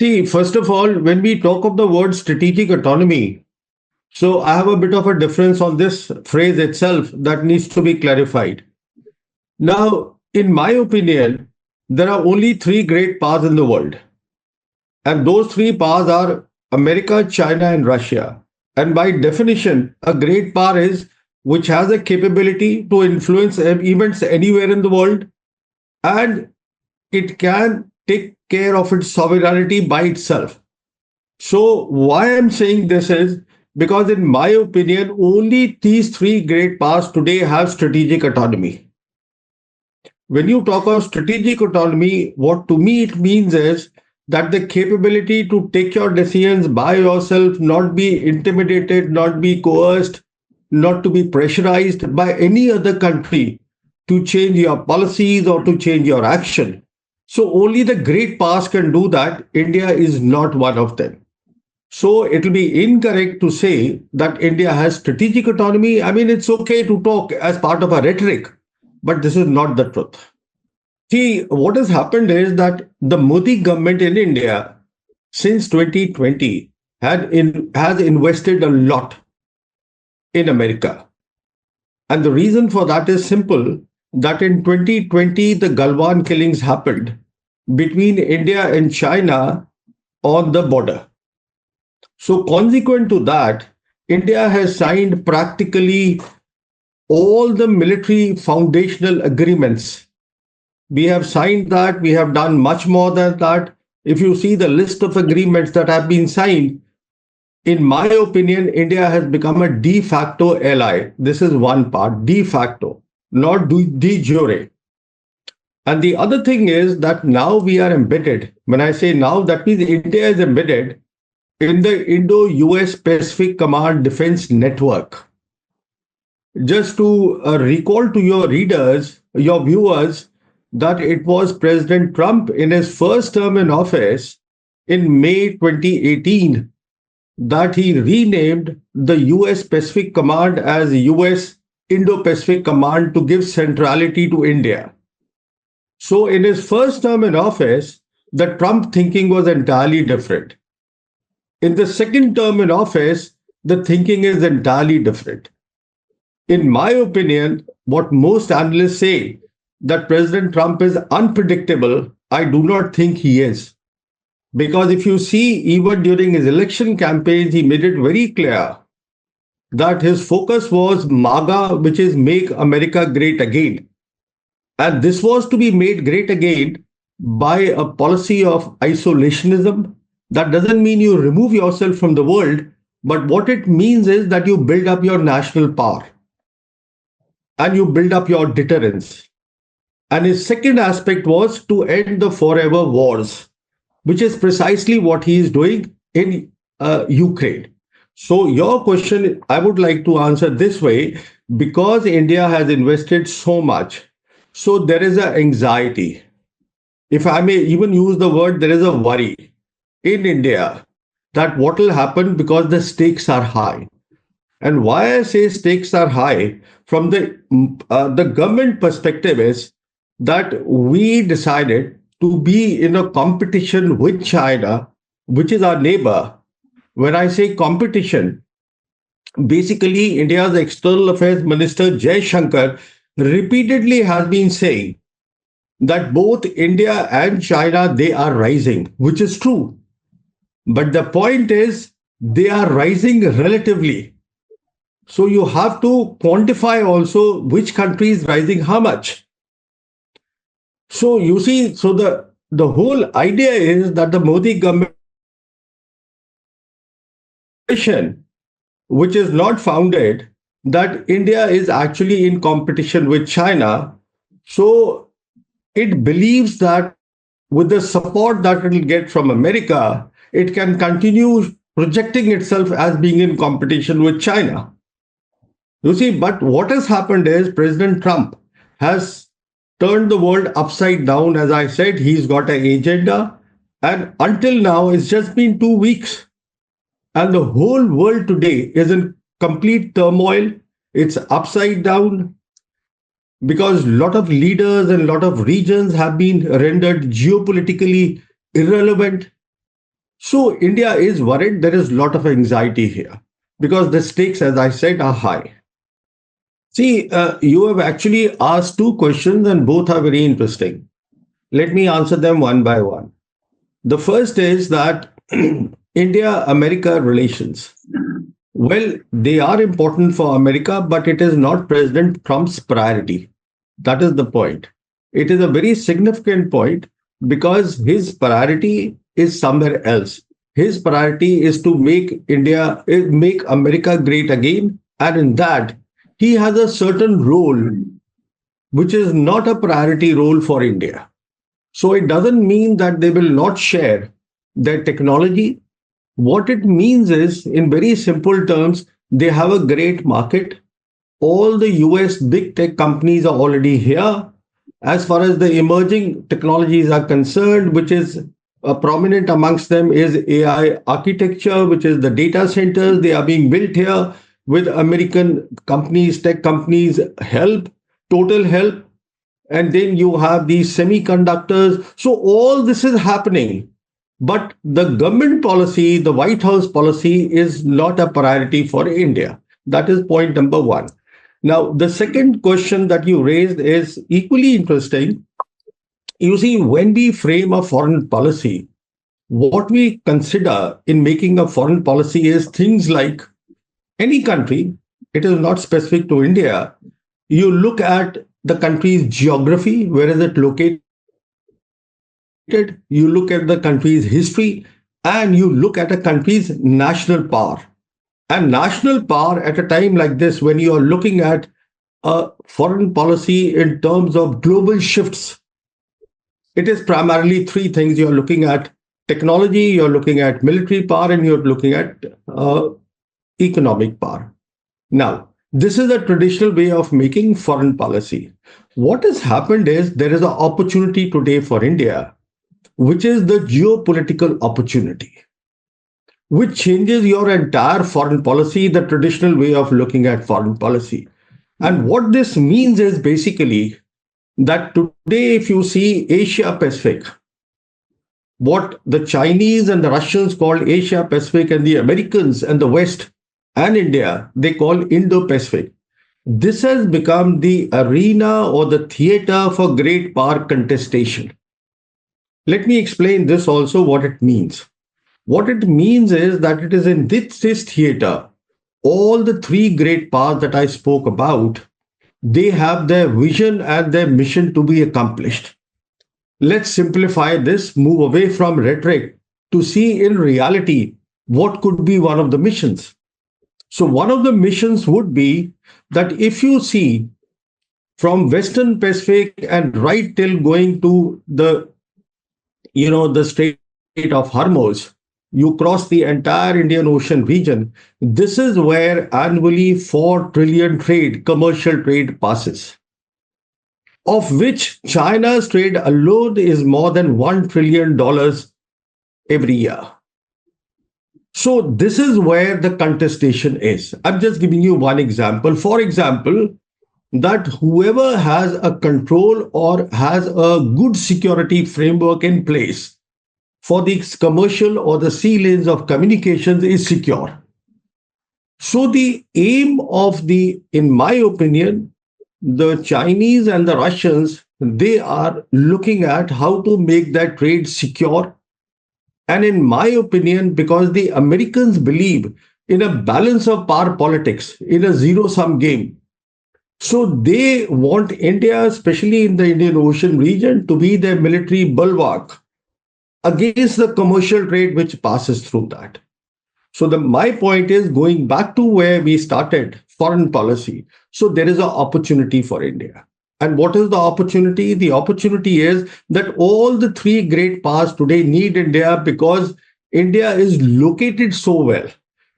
See, first of all, when we talk of the word strategic autonomy, so I have a bit of a difference on this phrase itself that needs to be clarified. Now, in my opinion, there are only three great powers in the world, and those three powers are America, China, and Russia. And by definition, a great power is which has a capability to influence events anywhere in the world, and it can take care of its sovereignty by itself. So, why I'm saying this is because, in my opinion, only these three great powers today have strategic autonomy. When you talk of strategic autonomy, what to me it means is that the capability to take your decisions by yourself, not be intimidated, not be coerced, not to be pressurized by any other country to change your policies or to change your action. So only the great powers can do that. India is not one of them. So it will be incorrect to say that India has strategic autonomy. I mean, it's okay to talk as part of a rhetoric, but this is not the truth. See, what has happened is that the Modi government in India since 2020 has invested a lot in America. And the reason for that is simple that in 2020, the Galwan killings happened between India and China on the border. So, consequent to that, India has signed practically all the military foundational agreements. We have signed that, we have done much more than that. If you see the list of agreements that have been signed, in my opinion, India has become a de facto ally. This is one part, de facto, not de jure. And the other thing is that now we are embedded. When I say now, that means India is embedded in the Indo-US Pacific Command Defense Network. Just to recall to your readers, your viewers, that it was President Trump in his first term in office in May 2018 that he renamed the US Pacific Command as US Indo-Pacific Command to give centrality to India. So in his first term in office, the Trump thinking was entirely different. In the second term in office, the thinking is entirely different. In my opinion, what most analysts say that President Trump is unpredictable, I do not think he is. Because if you see, even during his election campaigns, he made it very clear that his focus was MAGA, which is Make America Great Again. And this was to be made great again by a policy of isolationism. That doesn't mean you remove yourself from the world, but what it means is that you build up your national power and you build up your deterrence. And his second aspect was to end the forever wars, which is precisely what he is doing in Ukraine. So your question, I would like to answer this way, because India has invested so much. So there is an anxiety. If I may even use the word, there is a worry in India that what will happen because the stakes are high. And why I say stakes are high from the government perspective is that we decided to be in a competition with China, which is our neighbor. When I say competition, basically India's External Affairs Minister Jai Shankar repeatedly has been saying that both India and China, they are rising, which is true. But the point is, they are rising relatively. So you have to quantify also which country is rising how much. So you see, so the whole idea is that the Modi government, which is not founded, that India is actually in competition with China. So it believes that with the support that it will get from America, it can continue projecting itself as being in competition with China. You see, but what has happened is President Trump has turned the world upside down. As I said, he's got an agenda. And until now, it's just been 2 weeks. And the whole world today is in complete turmoil. It's upside down because a lot of leaders and a lot of regions have been rendered geopolitically irrelevant. So India is worried. There is a lot of anxiety here because the stakes, as I said, are high. See, you have actually asked two questions and both are very interesting. Let me answer them one by one. The first is that India America relations. Well, they are important for America, but it is not President Trump's priority. That is the point. It is a very significant point because his priority is somewhere else. His priority is to make America great again. And in that, he has a certain role which is not a priority role for India. So it doesn't mean that they will not share their technology. What it means is, in very simple terms, they have a great market. All the US big tech companies are already here. As far as the emerging technologies are concerned, which is prominent amongst them is AI architecture, which is the data centers. They are being built here with American companies, tech companies help, total help. And then you have these semiconductors. So all this is happening. But the government policy, the White House policy is not a priority for India. That is point number one. Now, the second question that you raised is equally interesting. You see, when we frame a foreign policy, what we consider in making a foreign policy is things like any country, it is not specific to India. You look at the country's geography, where is it located? You look at the country's history, and you look at a country's national power. And national power at a time like this, when you are looking at a foreign policy in terms of global shifts, it is primarily three things. You're looking at technology, you're looking at military power, and you're looking at economic power. Now, this is a traditional way of making foreign policy. What has happened is there is an opportunity today for India, which is the geopolitical opportunity, which changes your entire foreign policy, the traditional way of looking at foreign policy. And what this means is basically that today, if you see Asia Pacific, what the Chinese and the Russians call Asia Pacific, and the Americans and the West and India, they call Indo Pacific. This has become the arena or the theater for great power contestation. Let me explain this also what it means. What it means is that it is in this theater, all the three great powers that I spoke about, they have their vision and their mission to be accomplished. Let's simplify this, move away from rhetoric to see in reality what could be one of the missions. So one of the missions would be that if you see from Western Pacific and right till going to the Strait of Hormuz, you cross the entire Indian Ocean region. This is where annually 4 trillion commercial trade passes, of which China's trade alone is more than $1 trillion every year. So this is where the contestation is. I'm just giving you one example. For example, that whoever has a control or has a good security framework in place for the commercial or the sea lanes of communications is secure. So the aim of in my opinion, the Chinese and the Russians, they are looking at how to make that trade secure. And in my opinion, because the Americans believe in a balance of power politics, in a zero-sum game, so they want India, especially in the Indian Ocean region, to be their military bulwark against the commercial trade which passes through that. So my point is going back to where we started, foreign policy. So there is an opportunity for India. And what is the opportunity? The opportunity is that all the three great powers today need India because India is located so well.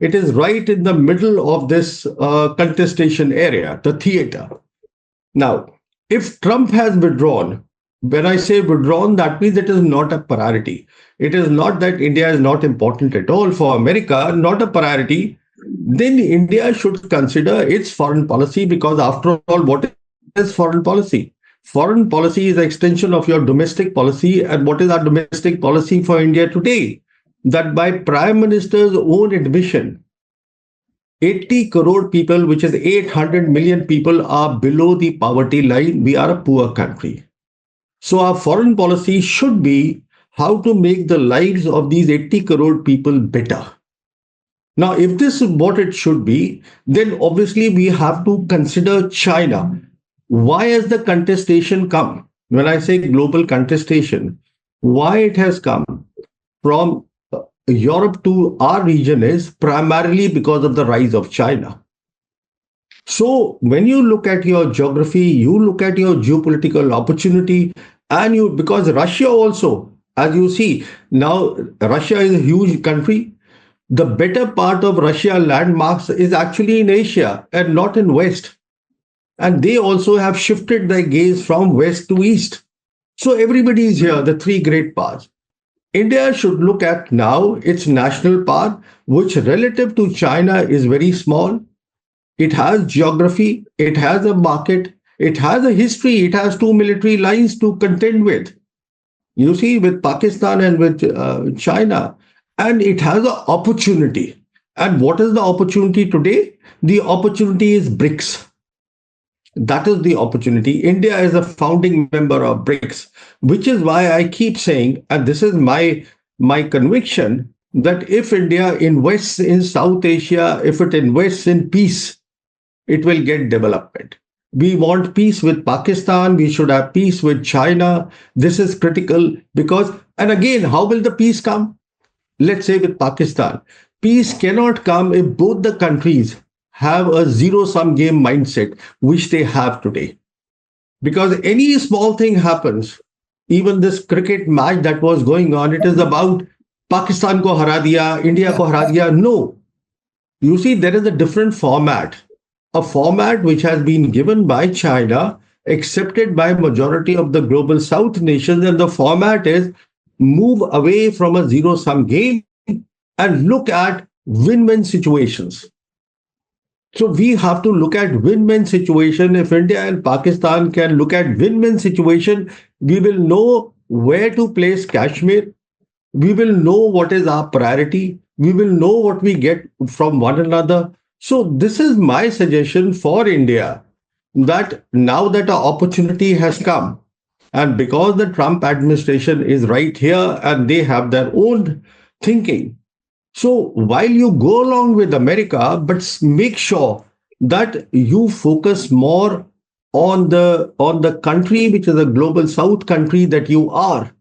It is right in the middle of this contestation area, the theater. Now, if Trump has withdrawn, when I say withdrawn, that means it is not a priority. It is not that India is not important at all for America, not a priority. Then India should consider its foreign policy because after all, what is foreign policy? Foreign policy is an extension of your domestic policy. And what is our domestic policy for India today? that by Prime Minister's own admission, 80 crore people, which is 800 million people, are below the poverty line. We are a poor country. So our foreign policy should be how to make the lives of these 80 crore people better. Now, if this is what it should be, then obviously we have to consider China. Why has the contestation come? When I say global contestation, why it has come from Europe to our region is primarily because of the rise of China. So when you look at your geography, you look at your geopolitical opportunity, and you, because Russia also, as you see, now Russia is a huge country. The better part of Russia landmarks is actually in Asia and not in West. And they also have shifted their gaze from West to East. So everybody is here, the three great powers. India should look at now its national power, which relative to China is very small. It has geography, it has a market, it has a history, it has two military lines to contend with. You see, with Pakistan and with China, and it has an opportunity. And what is the opportunity today? The opportunity is BRICS. That is the opportunity. India is a founding member of BRICS, which is why I keep saying, and this is my conviction, that if India invests in South Asia, if it invests in peace, it will get development. We want peace with Pakistan. We should have peace with China. This is critical because, and again, how will the peace come? Let's say with Pakistan, peace cannot come if both the countries have a zero-sum game mindset, which they have today. Because any small thing happens, even this cricket match that was going on, it is about Pakistan ko hara diya, India ko hara diya. No. You see, there is a different format. A format which has been given by China, accepted by majority of the global South nations, and the format is move away from a zero-sum game and look at win-win situations. So we have to look at win-win situation. If India and Pakistan can look at win-win situation, we will know where to place Kashmir. We will know what is our priority. We will know what we get from one another. So this is my suggestion for India, that now that an opportunity has come, and because the Trump administration is right here and they have their own thinking. So while you go along with America, but make sure that you focus more on the country which is a global South country that you are.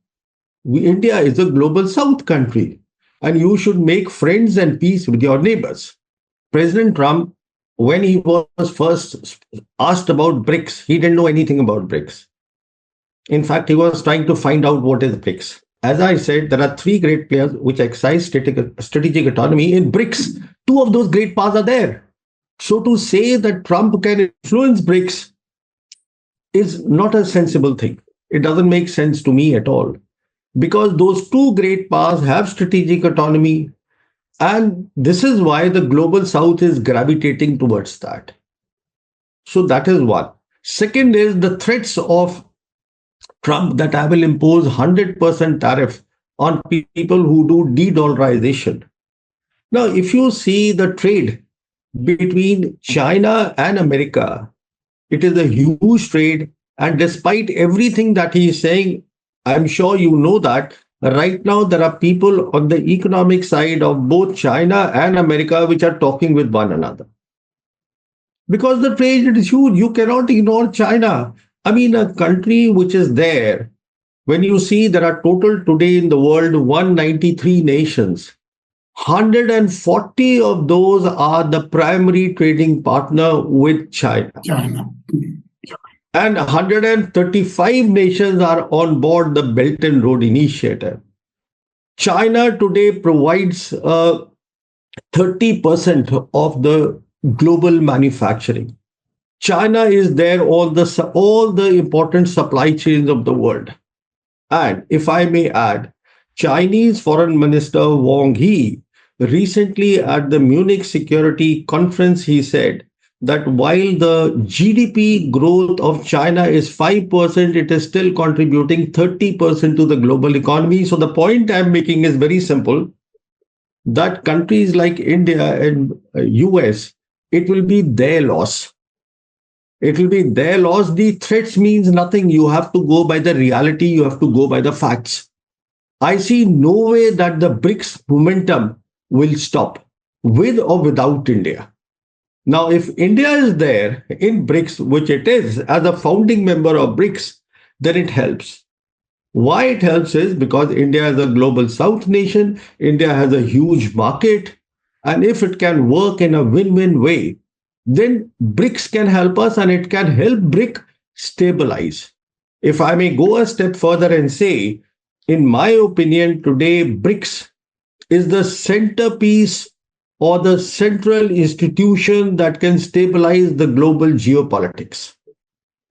India is a global South country, and you should make friends and peace with your neighbors. President Trump, when he was first asked about BRICS, he didn't know anything about BRICS. In fact, he was trying to find out what is BRICS. As I said, there are three great players which exercise strategic autonomy. In BRICS, two of those great powers are there. So to say that Trump can influence BRICS is not a sensible thing. It doesn't make sense to me at all. Because those two great powers have strategic autonomy. And this is why the global South is gravitating towards that. So that is one. Second is the threats of Trump that I will impose 100% tariff on people who do de-dollarization. Now, if you see the trade between China and America, it is a huge trade. And despite everything that he is saying, I'm sure you know that right now there are people on the economic side of both China and America which are talking with one another. Because the trade is huge. You cannot ignore China. I mean, a country which is there, when you see there are total today in the world 193 nations, 140 of those are the primary trading partner with China. And 135 nations are on board the Belt and Road Initiative. China today provides 30% of the global manufacturing. China is there on all the important supply chains of the world. And if I may add, Chinese Foreign Minister Wang Yi recently at the Munich Security Conference, he said that while the GDP growth of China is 5%, it is still contributing 30% to the global economy. So the point I'm making is very simple. that countries like India and US, it will be their loss. It will be their loss. The threats means nothing. You have to go by the reality. You have to go by the facts. I see no way that the BRICS momentum will stop with or without India. Now, if India is there in BRICS, which it is as a founding member of BRICS, then it helps. Why it helps is because India is a global South nation, India has a huge market, and if it can work in a win win way, then BRICS can help us and it can help BRIC stabilize. If I may go a step further and say, in my opinion, today BRICS is the centerpiece or the central institution that can stabilize the global geopolitics.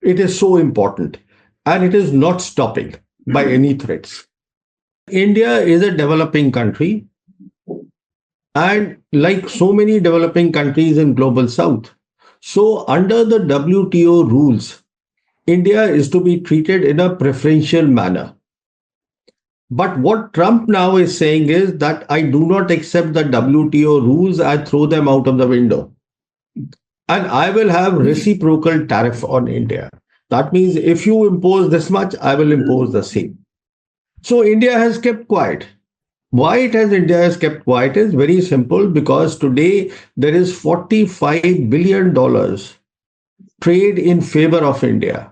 It is so important and it is not stopping by any threats. India is a developing country, and like so many developing countries in global south, so under the WTO rules, India is to be treated in a preferential manner. But what Trump now is saying is that I do not accept the WTO rules, I throw them out of the window. And I will have reciprocal tariff on India. That means if you impose this much, I will impose the same. So India has kept quiet. Why it has India has kept quiet is very simple, because today there is $45 billion trade in favor of India.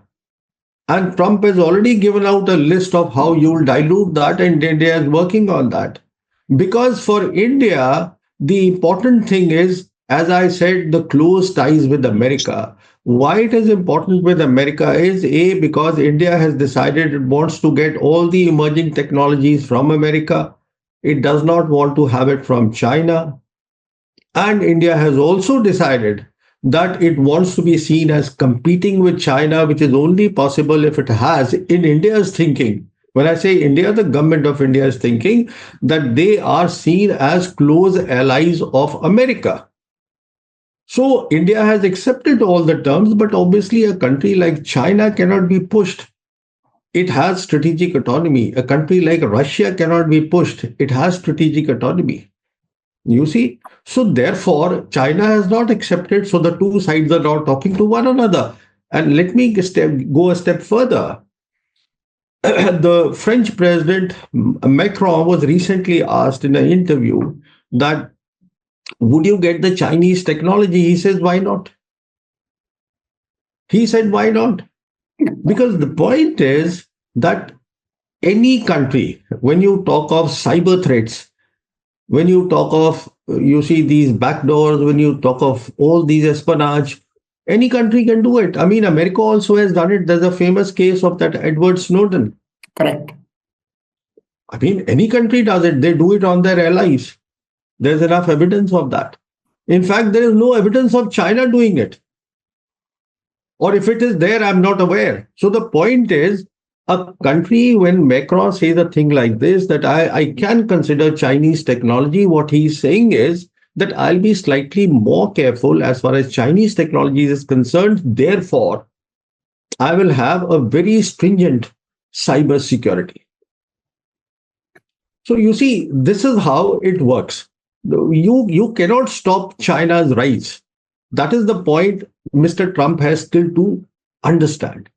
And Trump has already given out a list of how you will dilute that, and India is working on that. Because for India, the important thing is, as I said, the close ties with America. Why it is important with America is A, because India has decided it wants to get all the emerging technologies from America. It does not want to have it from China. And India has also decided that it wants to be seen as competing with China, which is only possible if it has, in India's thinking. When I say India, the government of India is thinking that they are seen as close allies of America. So India has accepted all the terms, but obviously a country like China cannot be pushed. It has strategic autonomy. A country like Russia cannot be pushed. It has strategic autonomy. You see? So therefore, China has not accepted. So the two sides are now talking to one another. And let me go a step further. The French president Macron was recently asked in an interview that would you get the Chinese technology? He says, why not? He said, why not? Because the point is that any country, when you talk of cyber threats, when you talk of, you see these backdoors, when you talk of all these espionage, any country can do it. I mean, America also has done it. There's a famous case of that Edward Snowden. Correct. I mean, any country does it. They do it on their allies. There's enough evidence of that. In fact, there is no evidence of China doing it. Or if it is there, I'm not aware. So the point is, a country, when Macron says a thing like this, that I can consider Chinese technology, what he's saying is that I'll be slightly more careful as far as Chinese technology is concerned. Therefore, I will have a very stringent cyber security. So you see, this is how it works. You cannot stop China's rise. That is the point Mr. Trump has still to understand.